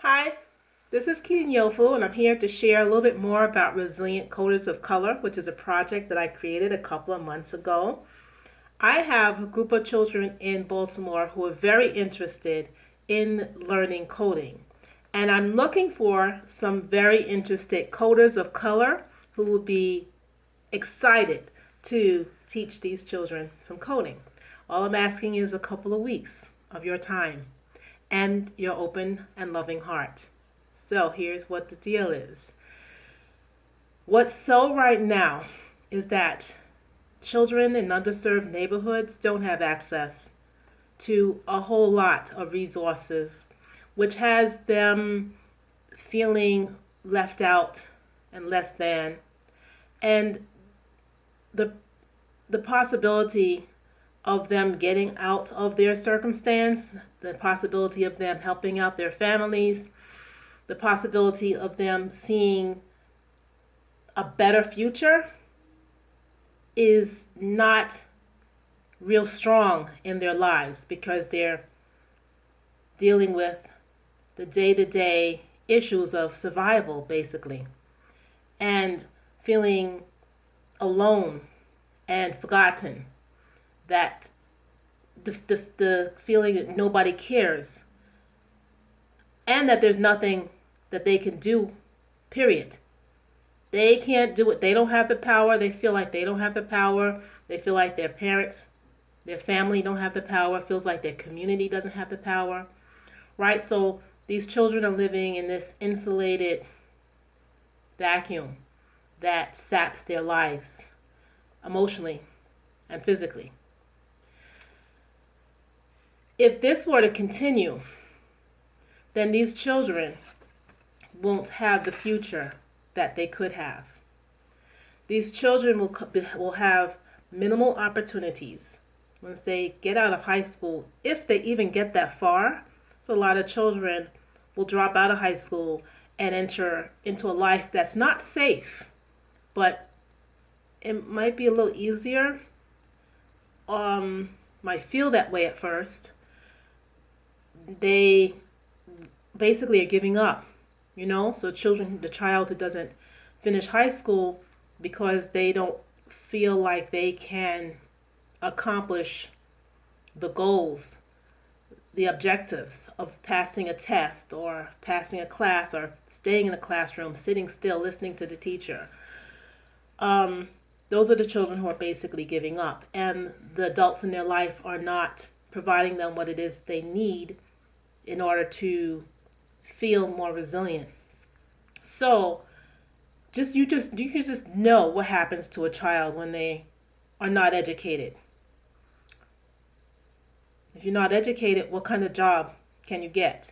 Hi, this is Keen Yofu, and I'm here to share a little bit more about Resilient Coders of Color, which is a project that I created a couple of months ago. I have a group of children in Baltimore who are very interested in learning coding, and I'm looking for some very interested coders of color who will be excited to teach these children some coding. All I'm asking is a couple of weeks of your time and your open and loving heart. So here's what the deal is. What's so right now is that children in underserved neighborhoods don't have access to a whole lot of resources, which has them feeling left out and less than. And the the possibility of them getting out of their circumstance, the possibility of them helping out their families, the possibility of them seeing a better future is not real strong in their lives because they're dealing with the day to day issues of survival, basically, and feeling alone and forgotten. That the feeling that nobody cares and that there's nothing that they can do, period. They can't do it. They don't have the power. They feel like they don't have the power. They feel like their parents, their family don't have the power. It feels like their community doesn't have the power, right? So these children are living in this insulated vacuum that saps their lives emotionally and physically. If this were to continue, then these children won't have the future that they could have. These children will have minimal opportunities once they get out of high school, if they even get that far. So a lot of children will drop out of high school and enter into a life that's not safe, but it might be a little easier. Might feel that way at first. They basically are giving up, so the child who doesn't finish high school because they don't feel like they can accomplish the goals, the objectives of passing a test or passing a class or staying in the classroom, sitting still, listening to the teacher. Those are the children who are basically giving up, and the adults in their life are not providing them what it is they need in order to feel more resilient. So you can just know what happens to a child when they are not educated. If you're not educated, what kind of job can you get?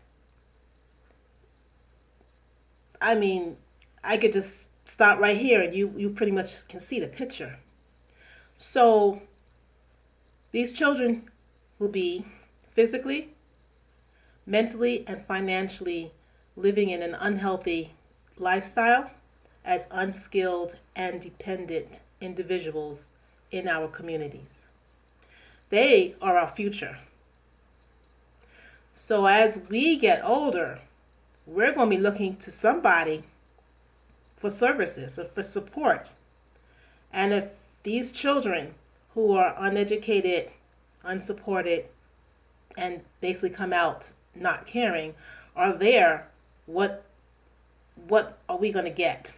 I mean, I could just stop right here and you pretty much can see the picture. So these children will be physically, mentally, and financially living in an unhealthy lifestyle as unskilled and dependent individuals in our communities. They are our future. So as we get older, we're going to be looking to somebody for services, or for support. And if these children who are uneducated, unsupported, and basically come out not caring are there, what are we going to get?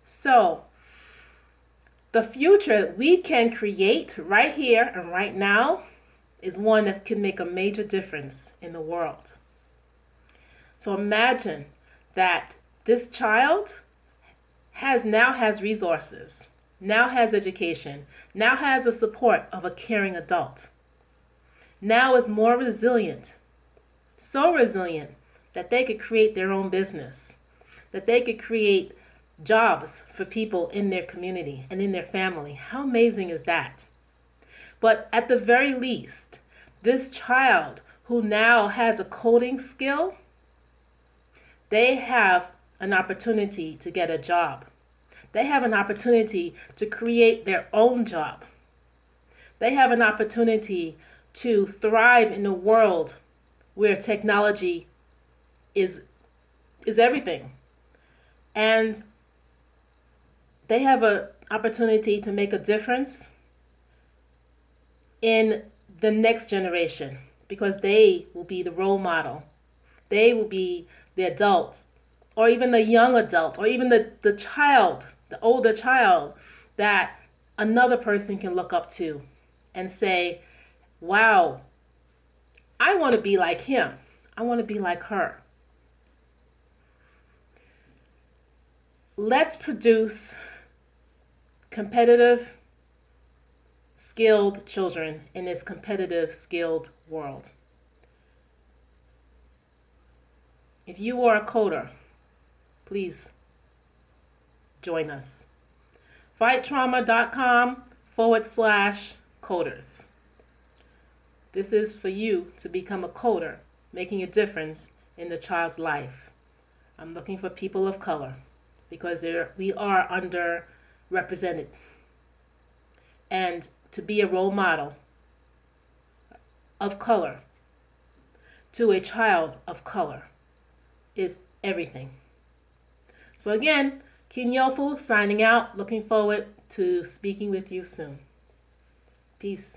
So the future we can create right here and right now is one that can make a major difference in the world. So imagine that this child has resources, now has education, now has the support of a caring adult, now is more resilient, so resilient that they could create their own business, that they could create jobs for people in their community and in their family. How amazing is that? But at the very least, this child who now has a coding skill, they have an opportunity to get a job. They have an opportunity to create their own job. They have an opportunity to thrive in a world where technology is is everything. And they have an opportunity to make a difference in the next generation because they will be the role model. They will be the adult, or even the young adult, or even the child, the older child that another person can look up to and say, wow, I want to be like him. I want to be like her. Let's produce competitive, skilled children in this competitive, skilled world. If you are a coder, please join us. fighttrauma.com/coders. This is for you to become a coder, making a difference in the child's life. I'm looking for people of color because we are underrepresented. And to be a role model of color to a child of color is everything. So again, Kinyofu signing out. Looking forward to speaking with you soon. Peace.